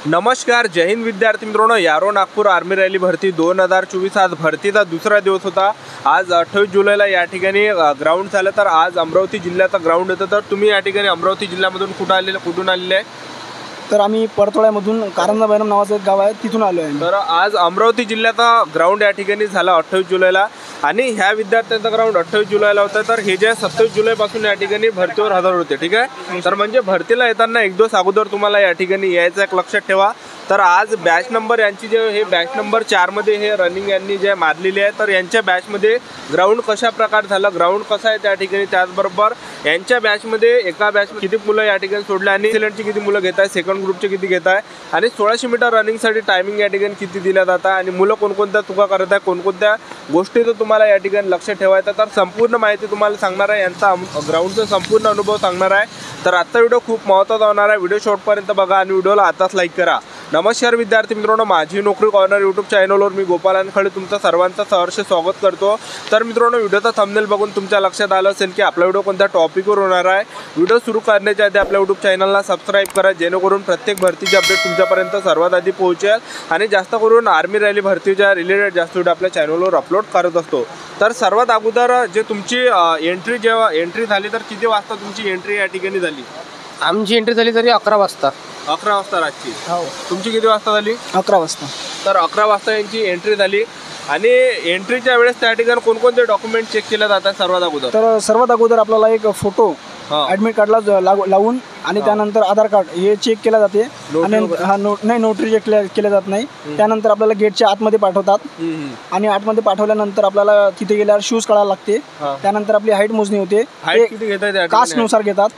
नमस्कार, जय हिंद विद्यार्थी मित्रांनो. यारो नागपूर आर्मी रॅली भरती 2024 आज भरतीचा दुसरा दिवस होता. आज 28 जुलैला या ठिकाणी ग्राउंड झालं. तर आज अमरावती जिल्ह्याचा ग्राउंड होतं. तर तुम्ही या ठिकाणी अमरावती जिल्ह्यामधून कुठून आलेले आहे? तर आम्ही परतोळ्यामधून कारंजा बैरम नावाचं एक गाव आहे, तिथून आलो आहे. तर आज अमरावती जिल्ह्याचा ग्राउंड या ठिकाणी झाला 28 जुलैला आणि ह्या विद्यार्थ्यांचा ग्राउंड 28 जुलैला होता. तर हे जे 27 जुलैपासून या ठिकाणी भरतीवर हजर होते. ठीक आहे. तर म्हणजे भरतीला येताना एक दिवस अगोदर तुम्हाला या ठिकाणी यायचं एक लक्षात ठेवा. तर आज बॅच नंबर यांची जे हे बॅच नंबर 4 मध्ये हे रनिंग यांनी जे मारलेली आहे. तर यांच्या बॅचमध्ये ग्राउंड कशा प्रकार झालं, ग्राउंड कसं आहे त्या ठिकाणी, त्याचबरोबर यांच्या बॅचमध्ये एका बॅच किती मुलं या ठिकाणी सोडले आणि एक्सिलेंटची किती मुलं घेत आहे, सेकंड ग्रुपचे किती घेत आहे आणि 1600 मीटर रनिंगसाठी टायमिंग या ठिकाणी किती दिल्या जात आहे आणि मुलं कोणकोणत्या चुका करत आहे, कोणकोणत्या गोष्टीचं तुम्हाला या ठिकाणी लक्ष ठेवायचं. तर संपूर्ण माहिती तुम्हाला सांगणार आहे, यांचा ग्राउंडचा संपूर्ण अनुभव सांगणार आहे. तर आजचा व्हिडिओ खूप महत्त्वाचा होणार आहे. व्हिडिओ शेवटपर्यंत बघा आणि व्हिडिओला आताच लाईक करा. नमस्कार विद्यार्थी मित्रांनो, माझी नोकरी कॉर्नर यूट्यूब चॅनलवर मी गोपाल अनखळे तुमचं सर्वांचं सहर्ष स्वागत करतो. तर मित्रांनो, व्हिडिओचा थंबनेल बघून तुमच्या लक्षात आलं असेल की आपला व्हिडिओ कोणत्या टॉपिकवर होणार आहे. व्हिडिओ सुरू करण्याच्या आधी आपल्या यूट्यूब चॅनलला सबस्क्राईब करा, जेणेकरून प्रत्येक भरतीची अपडेट तुमच्यापर्यंत सर्वात आधी पोहोचेल आणि जास्त करून आर्मी रॅली भरतीच्या रिलेटेड जास्त व्हिडिओ आपल्या चॅनलवर अपलोड करत असतो. तर सर्वात अगोदर जे तुमची जेव्हा एंट्री झाली तर किती वाजता तुमची एंट्री या ठिकाणी झाली? आमची एंट्री झाली तरी 11 वाजता. 11 वाजता रातची. हो. तुमची किती वाजता झाली? 11 वाजता. तर 11 वाजता यांची एंट्री झाली आणि एंट्रीच्या वेळेस त्या ठिकाणी कोणकोणते डॉक्युमेंट चेक केले जातात सर्वात अगोदर? तर सर्वात अगोदर आपल्याला एक फोटो ॲडमिट कार्डला लावून आणि त्यानंतर आधार कार्ड हे चेक केलं जाते आणि नोटरी चेक केलं जात नाही. त्यानंतर आपल्याला गेटच्या आतमध्ये पाठवतात आणि आतमध्ये पाठवल्यानंतर आपल्याला तिथे गेल्यावर शूज काढायला लागते. त्यानंतर आपली हाईट मोजणी होते. कास्टनुसार घेतात.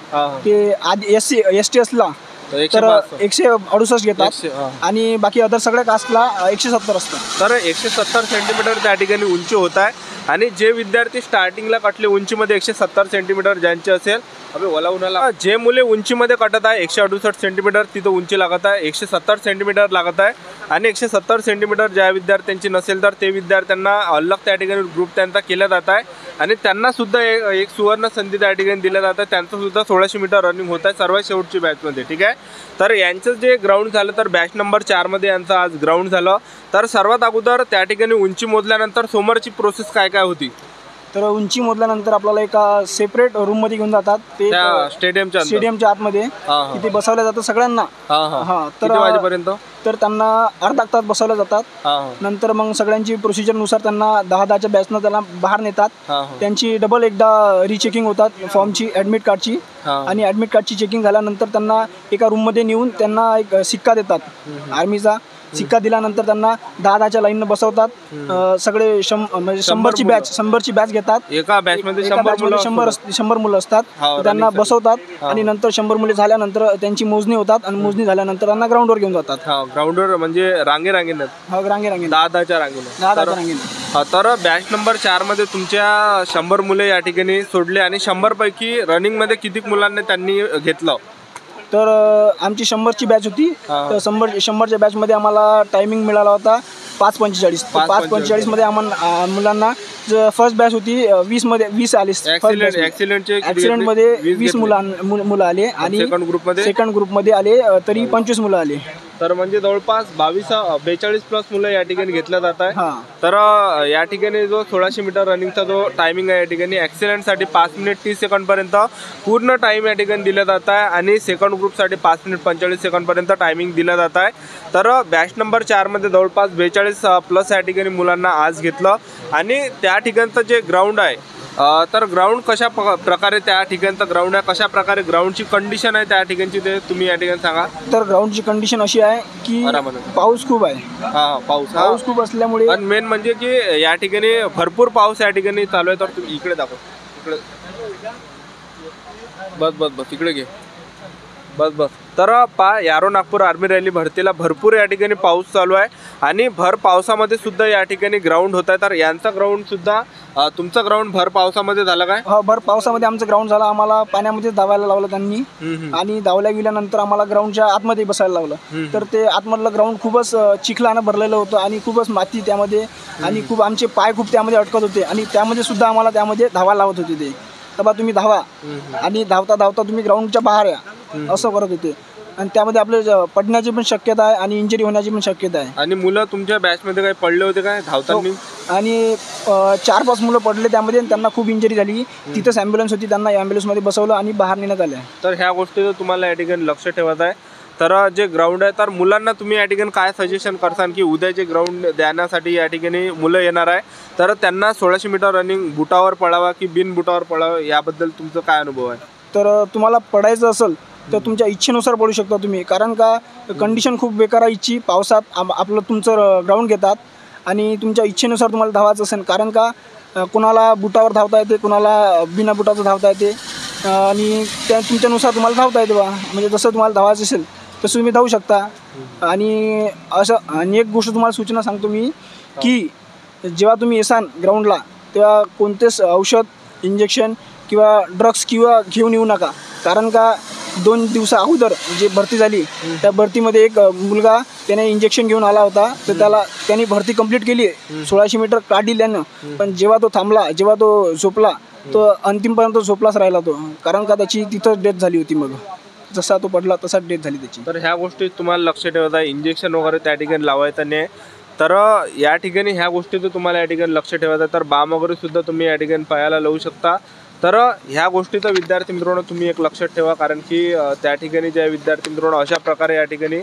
ते आधी ST असला तर 168 घेतात आणि बाकी अदर सगळ्या कास्टला 170 असतं. तर 170 सेंटीमीटर त्या ठिकाणी उंची होत आहे आणि जे विद्यार्थी स्टार्टिंगला कटले उंचीमध्ये 170 सेंटीमीटर ज्यांचे असेल, ओला उन्हाला जे मुले उंचीमध्ये कटत आहे 168 सेंटीमीटर तिथं उंची लागत आहे, 170 सेंटीमीटर लागत आहे आणि 170 सेंटीमीटर ज्या विद्यार्थ्यांची नसेल तर ते विद्यार्थ्यांना अलग त्या ठिकाणी ग्रुप त्यांचा केला जात आहे आणि त्यांना सुद्धा एक सुवर्ण संधी त्या ठिकाणी दिल्या जातं. त्यांचं सुद्धा 1600 मीटर रनिंग होत आहे सर्वात शेवटची बॅचमध्ये. ठीक आहे. तर यांचं जे ग्राउंड झालं तर बॅच नंबर 4 मध्ये यांचं आज ग्राउंड झालं. तर सर्वात अगोदर त्या ठिकाणी उंची मोजल्यानंतर समोरची प्रोसेस काय काय होती? तर उंची मोजल्यानंतर आपल्याला एका सेपरेट रूम मध्ये घेऊन जातात. ते स्टेडियमच्या आतमध्ये तिथे बसवलं जातं सगळ्यांना. तर वाजेपर्यंत तर त्यांना अर्धा तास बसवल्या जातात. नंतर मग सगळ्यांची प्रोसिजरनुसार त्यांना 10-10च्या बॅचनं त्याला बाहेर नेतात. त्यांची डबल एकदा रिचेकिंग होतात फॉर्मची, ॲडमिट कार्डची आणि ॲडमिट कार्डची चेकिंग झाल्यानंतर त्यांना एका रूममध्ये नेऊन त्यांना एक सिक्का देतात. आर्मीचा सिक्का दिल्यानंतर त्यांना 10-10च्या लाईननं बसवतात. सगळे म्हणजे 100ची बॅच घेतात. एका बॅचमध्ये 100 मुलं असतात. त्यांना बसवतात आणि नंतर 100 मुले झाल्यानंतर त्यांची मोजणी होतात आणि मोजणी झाल्यानंतर त्यांना ग्राउंडवर घेऊन जातात. ग्राउंडवर म्हणजे रांगेरांगेने 10-10च्या रांगेने. तर बॅच नंबर 4 मध्ये तुमच्या 100 मुले या ठिकाणी सोडले आणि 100 पैकी रनिंग मध्ये किती मुलांनी त्यांनी घेतलं? तर आमची 100ची बॅच होती. तर 100च्या बॅचमध्ये आम्हाला टायमिंग मिळाला होता 5:45. 5:45 आम्हाला मुलांना फर्स्ट बॅच होती 20 आले. ॲक्सिडेंटमध्ये 20 मुलं आले आणि सेकंड ग्रुपमध्ये आले तरी 25 मुलं आले. तर म्हणजे जवळपास 42 प्लस मुलं या ठिकाणी घेतल्या जात आहे. तर या ठिकाणी जो 1600 मीटर रनिंगचा जो टायमिंग आहे या ठिकाणी ॲक्सिलेंटसाठी 5 मिनिट 30 सेकंडपर्यंत पूर्ण टाईम या ठिकाणी दिला जात आहे आणि सेकंड ग्रुपसाठी 5 मिनिट 45 सेकंडपर्यंत टायमिंग दिला जात आहे. तर बॅच नंबर 4 मध्ये जवळपास 42 प्लस या ठिकाणी मुलांना आज घेतलं आणि त्या ठिकाणचं जे ग्राउंड आहे तर ग्राउंड कशा प्रकारे त्या ठिकाणचं ग्राउंड आहे, कशा प्रकारे ग्राउंडची कंडिशन आहे त्या ठिकाणची ते तुम्ही या ठिकाणी सांगा. तर ग्राउंडची कंडिशन अशी आहे की पाऊस खूप आहे. पाऊस खूप असल्यामुळे आणि मेन म्हणजे की या ठिकाणी भरपूर पाऊस या ठिकाणी चालू आहे. तर तुम्ही इकडे दाखव, इकडे बस इकडे घे, बस. तर यारो नागपूर आर्मी रॅली भरतीला भरपूर या ठिकाणी पाऊस चालू आहे आणि भर पावसामध्ये सुद्धा या ठिकाणी ग्राउंड होत आहे. तर यांचा ग्राउंड सुद्धा तुमचं ग्राउंड भर पावसामध्ये झालं काय? हो, भर पावसामध्ये आमचं ग्राउंड झालं. आम्हाला पाण्यामध्ये धावायला लावलं त्यांनी आणि धावल्या गेल्यानंतर आम्हाला ग्राउंडच्या आतमध्ये बसायला लावलं. तर ते आतमधलं ग्राउंड खूपच चिखलानं भरलेलं होतं आणि खूपच माती त्यामध्ये आणि खूप आमचे पाय खूप त्यामध्ये अडकत होते आणि त्यामध्ये सुद्धा आम्हाला त्यामध्ये धावायला लावत होते ते. तेव्हा तुम्ही धावा आणि धावता तुम्ही ग्राउंडच्या बाहेर या असं करत होते. आणि त्यामध्ये आपले पडण्याची पण शक्यता आहे आणि इंजरी होण्याची पण शक्यता आहे. आणि मुलं तुमच्या बॅचमध्ये काही पडले होते काय धावताना? आणि 4-5 मुलं पडले त्यामध्ये आणि त्यांना खूप इंजरी झाली. तिथंच ॲम्ब्युलन्स होती, त्यांना ॲम्ब्युलन्समध्ये बसवलं आणि बाहेर नेण्यात आलं. तर ह्या गोष्टीचं तुम्हाला या ठिकाणी लक्ष ठेवायचं आहे. तर जे ग्राउंड आहे तर मुलांना तुम्ही या ठिकाणी काय सजेशन करसान की उद्या जे ग्राउंड देण्यासाठी या ठिकाणी मुलं येणार आहे तर त्यांना 1600 मीटर रनिंग बुटावर पळावा की बिन बुटावर पळावं याबद्दल तुमचा काय अनुभव आहे? तर तुम्हाला पडायचं असेल तर तुमच्या इच्छेनुसार पडू शकता तुम्ही, कारण का कंडिशन खूप बेकार आहे इच्छी. पावसात आपलं तुमचं ग्राउंड घेतात आणि तुमच्या इच्छेनुसार तुम्हाला धावायचं असेल, कारण का कुणाला बुटावर धावता येते, कुणाला बिना बुटाचं धावता येते आणि त्या तुमच्यानुसार तुम्हाला धावता येते बा. म्हणजे जसं तुम्हाला धावायचं असेल तसं तुम्ही धावू शकता. आणि आणि एक गोष्ट तुम्हाला सूचना सांगतो मी की जेव्हा तुम्ही येसान ग्राउंडला तेव्हा कोणतेच औषध, इंजेक्शन किंवा ड्रग्स किंवा घेऊन येऊ नका, कारण का 2 दिवसा अगोदर जे भरती झाली त्या भरतीमध्ये एक मुलगा त्याने इंजेक्शन घेऊन आला होता, तर त्याने भरती कंप्लीट केली, 1600 मीटर काढली त्यानं. पण जेव्हा तो थांबला, जेव्हा तो झोपला, तो अंतिमपर्यंत झोपलाच राहिला तो, कारण का त्याची तिथं डेथ झाली होती. मग जसा तो पडला तसा डेथ झाली त्याची. तर ह्या गोष्टी तुम्हाला लक्ष ठेवायचं आहे. इंजेक्शन वगैरे त्या ठिकाणी लावायचं नाही. तर या ठिकाणी ह्या गोष्टीचं तुम्हाला या ठिकाणी लक्ष ठेवायचं आहे. तर बाम वगैरे सुद्धा तुम्ही या ठिकाणी पायाला लावू शकता. तर ह्या गोष्टीचं विद्यार्थी मित्रांनो तुम्ही एक लक्षात ठेवा, कारण की त्या ठिकाणी ज्या विद्यार्थी मित्रांनो अशा प्रकारे या ठिकाणी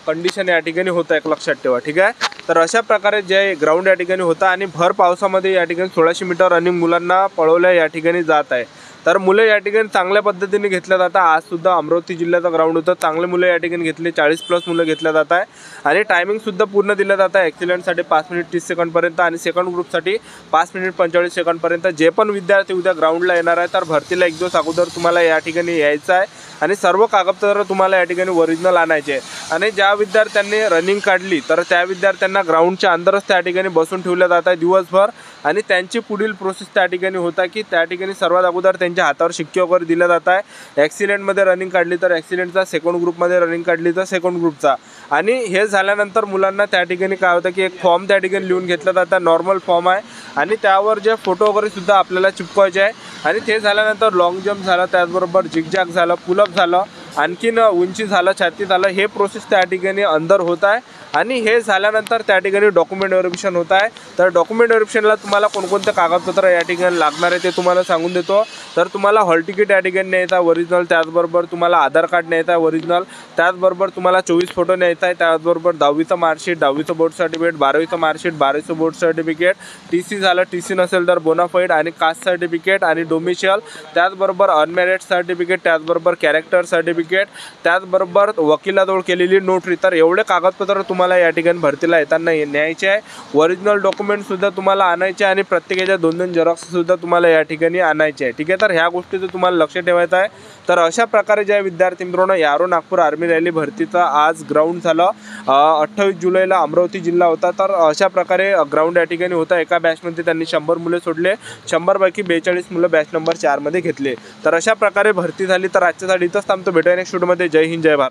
कंडिशन या ठिकाणी होतं, एक लक्षात ठेवा. ठीक आहे. तर अशा प्रकारे जे ग्राउंड या ठिकाणी होतं आणि भर पावसामध्ये या ठिकाणी 1600 मीटर रनिंग मुलांना पळवल्या या ठिकाणी जात आहे. तर मुलं या ठिकाणी चांगल्या पद्धतीने घेतल्या जातात. आजसुद्धा अमरावती जिल्ह्याचं ग्राउंड होतं, चांगले मुलं या ठिकाणी घेतले, 40+ मुलं घेतल्या जात आहे आणि टायमिंगसुद्धा पूर्ण दिलं जात आहे. ॲक्सिलेंटसाठी 5 मिनिट 30 सेकंडपर्यंत आणि सेकंड ग्रुपसाठी 5 मिनिट 45 सेकंडपर्यंत. जे पण विद्यार्थी उद्या ग्राउंडला येणार आहे तर भरतीला 1 दिवस अगोदर तुम्हाला या ठिकाणी यायचं आहे आणि सर्व कागदपत्र तुम्हाला या ठिकाणी ओरिजिनल आणायचे आहे. आणि ज्या विद्यार्थ्यांनी रनिंग काढली तर त्या विद्यार्थ्यांना ग्राउंडच्या अंदरच त्या ठिकाणी बसून ठेवलं जात आहे दिवसभर आणि त्यांची पुढील प्रोसेस त्या ठिकाणी होता की त्या ठिकाणी सर्वात अगोदर त्यांच्या हातावर शिक्के वगैरे दिलं जात आहे. ॲक्सिलेंटमध्ये रनिंग काढली तर ॲक्सिलेंटचा, सेकंड ग्रुपमध्ये रनिंग काढली तर सेकंड ग्रुपचा. आणि हे झाल्यानंतर मुलांना त्या ठिकाणी काय होतं की एक फॉर्म त्या ठिकाणी लिहून घेतला जातं, नॉर्मल फॉर्म आहे आणि त्यावर जे फोटो वगैरे सुद्धा आपल्याला चिपकवायचे आहे. आणि ते झाल्यानंतर लॉंग जम्प झालं, त्याचबरोबर झिगझॅग झालं, पुलअप झालं, आणखीन उंची झालं, छाती झालं, हे प्रोसेस त्या ठिकाणी अंदर होत आहे. आणि हे झाल्यानंतर त्या ठिकाणी डॉक्युमेंट व्हेरिफिकेशन होत आहे. तर डॉक्युमेंट व्हेरिफिकेशनला तुम्हाला कोणकोणते कागदपत्र या ठिकाणी लागणार आहे ते तुम्हाला सांगून देतो. तर तुम्हाला हॉल तिकीट या ठिकाणी न्यायचं आहे ओरिजिनल, त्याचबरोबर तुम्हाला आधार कार्ड न्यायचं आहे ओरिजिनल, त्याचबरोबर तुम्हाला 24 फोटो न्यायचा आहे, त्याचबरोबर 10वीचं मार्कशीट, 10वीचं बोर्ड सर्टिफिकेट, 12वीचं मार्कशीट, 12वीचं बोर्ड सर्टिफिकेट, TC झालं, TC नसेल तर बोनाफाईड आणि कास्ट सर्टिफिकेट आणि डोमिशियल, त्याचबरोबर अनमॅरिड सर्टिफिकेट, त्याचबरोबर कॅरेक्टर सर्टिफिकेट, त्याचबरोबर वकिलाजवळ केलेली नोटरी. तर एवढे कागदपत्र तुम्हाला या ठिकाणी भरतीला येताना न्यायचे आहे. ओरिजिनल डॉक्युमेंटसुद्धा तुम्हाला आणायचे आणि प्रत्येकाच्या 2-2 झेरॉक्ससुद्धा तुम्हाला या ठिकाणी आणायचे आहे. ठीक आहे. तर ह्या गोष्टीचं तुम्हाला लक्ष ठेवायचं आहे. तर अशा प्रकारे ज्या विद्यार्थी मित्रांनो यारो नागपूर आर्मी रॅली भरतीचा आज ग्राउंड झालं 28 जुलैला अमरावती जिल्हा होता. तर अशा प्रकारे ग्राउंड या ठिकाणी होता. एका बॅचमध्ये त्यांनी 100 मुले सोडले, 100 पैकी 42 मुलं बॅच नंबर 4 मध्ये घेतले. तर अशा प्रकारे भरती झाली. तर आजच्यासाठी इथंच थांबतो. भेटूया नेक्स्ट व्हिडिओमध्ये. जय हिंद, जय भारत.